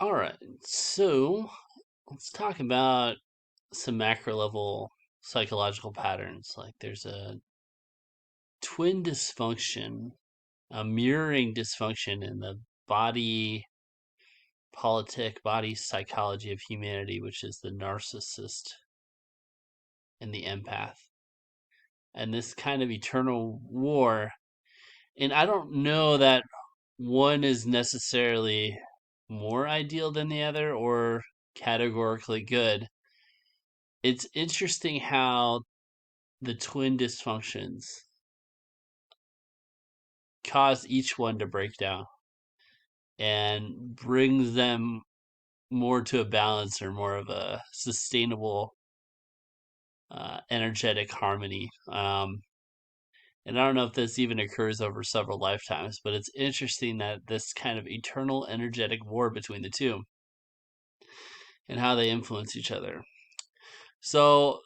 All right, so let's talk about some macro level psychological patterns. Like there's a twin dysfunction, a mirroring dysfunction in the body body psychology of humanity, which is the narcissist and the empath. And this kind of eternal war. And I don't know that one is necessarily more ideal than the other or categorically good. It's interesting how the twin dysfunctions cause each one to break down and brings them more to a balance or more of a sustainable energetic harmony. And I don't know if this even occurs over several lifetimes, but it's interesting that this kind of eternal energetic war between the two and how they influence each other. So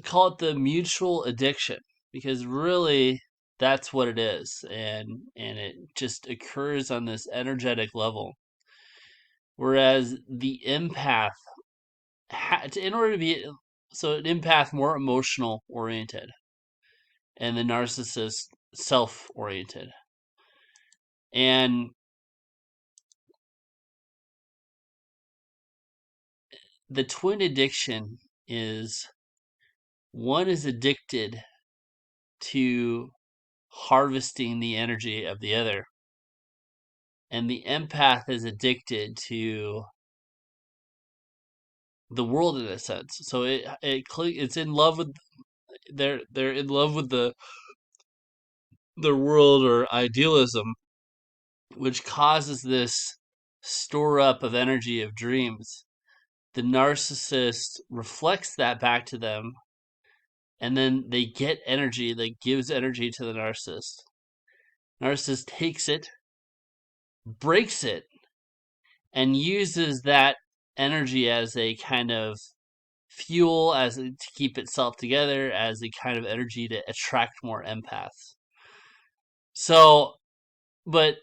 call it the mutual addiction because really that's what it is, and it just occurs on this energetic level, whereas the empath in order to be so an empath more emotional oriented and the narcissist self oriented, and the twin addiction is one is addicted to harvesting the energy of the other, and the empath is addicted to the world in a sense. So it's in love with they're in love with the world or idealism, which causes this store up of energy of dreams. The narcissist reflects that back to them, and then they get energy that gives energy to the narcissist. Narcissist takes it, breaks it, and uses that energy as a kind of fuel to keep itself together, as a kind of energy to attract more empaths. So, but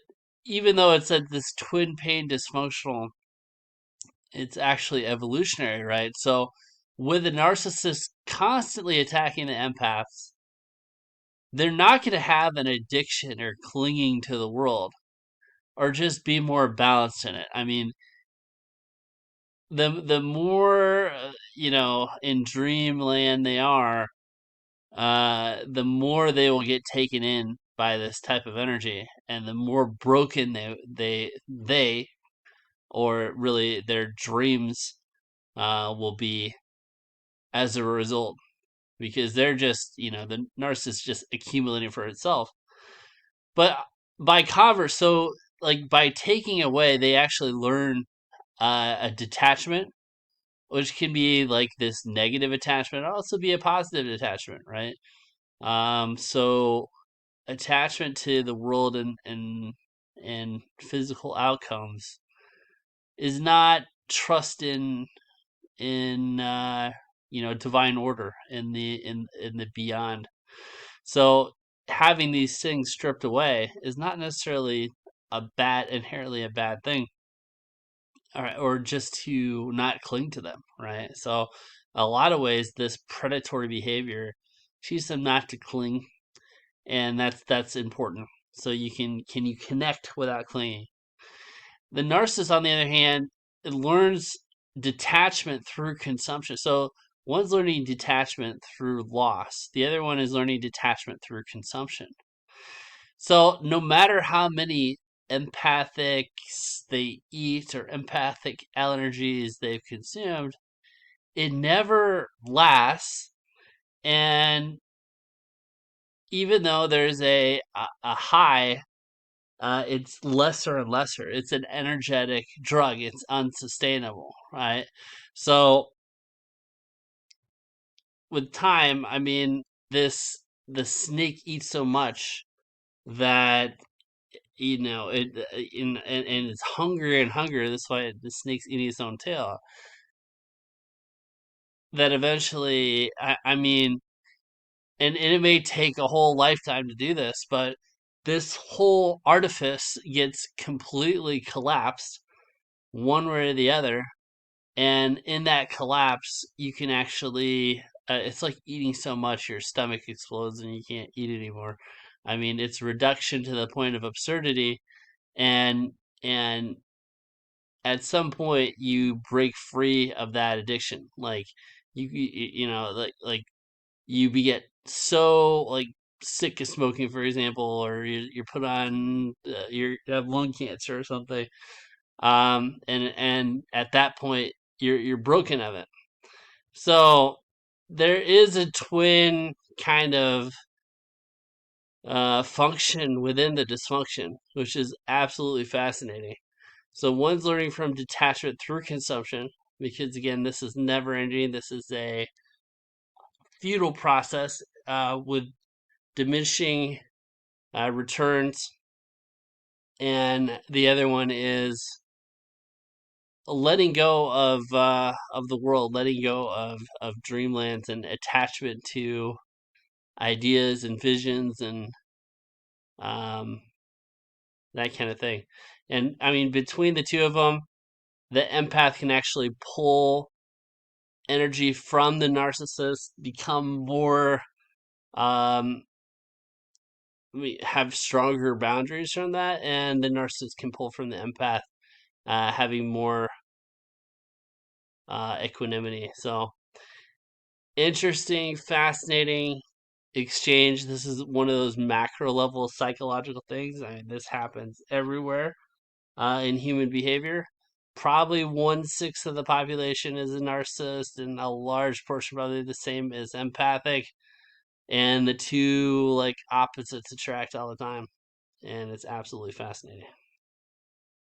even though it's at this twin pain dysfunctional, it's actually evolutionary, right? So, with the narcissist constantly attacking the empaths, they're not going to have an addiction or clinging to the world or just be more balanced in it. I mean, the more in dreamland they are, the more they will get taken in by this type of energy, and the more broken they or really their dreams will be as a result, because they're just the narcissist just accumulating for itself. But by converse, so like by taking away, they actually learn a detachment, which can be like this negative attachment, also be a positive attachment, right? So attachment to the world and physical outcomes is not trust in divine order in the beyond. So having these things stripped away is not necessarily inherently a bad thing, or just to not cling to them, right? So a lot of ways this predatory behavior teaches them not to cling, and that's important. So can you connect without clinging? The narcissist, on the other hand, it learns detachment through consumption. So one's learning detachment through loss. The other one is learning detachment through consumption. So no matter how many empathics they eat or empathic energies they've consumed, it never lasts. And even though there's a high, it's lesser and lesser. It's an energetic drug. It's unsustainable, right? So with time, I mean, the snake eats so much that and it's hungrier and hungrier. That's why the snake's eating its own tail. That eventually, I mean, and it may take a whole lifetime to do this, but this whole artifice gets completely collapsed one way or the other. And in that collapse, you can actually, it's like eating so much your stomach explodes and you can't eat anymore. I mean, it's reduction to the point of absurdity, and and at some point you break free of that addiction. Like like you get so like sick of smoking, for example, or you're put on you have lung cancer or something, and at that point you're broken of it. So there is a twin kind of function within the dysfunction, which is absolutely fascinating. So one's learning from detachment through consumption, because again, this is never ending. This is a futile process with diminishing returns. And the other one is letting go of the world, letting go of dreamlands and attachment to ideas and visions and um, that kind of thing. And I mean, between the two of them, the empath can actually pull energy from the narcissist, become more, um, we have stronger boundaries from that, and the narcissist can pull from the empath, having more equanimity. So interesting, fascinating exchange. This is one of those macro level psychological things. I mean, this happens everywhere in human behavior. Probably 1/6 of the population is a narcissist, and a large portion probably the same is empathic. And the two like opposites attract all the time, and it's absolutely fascinating.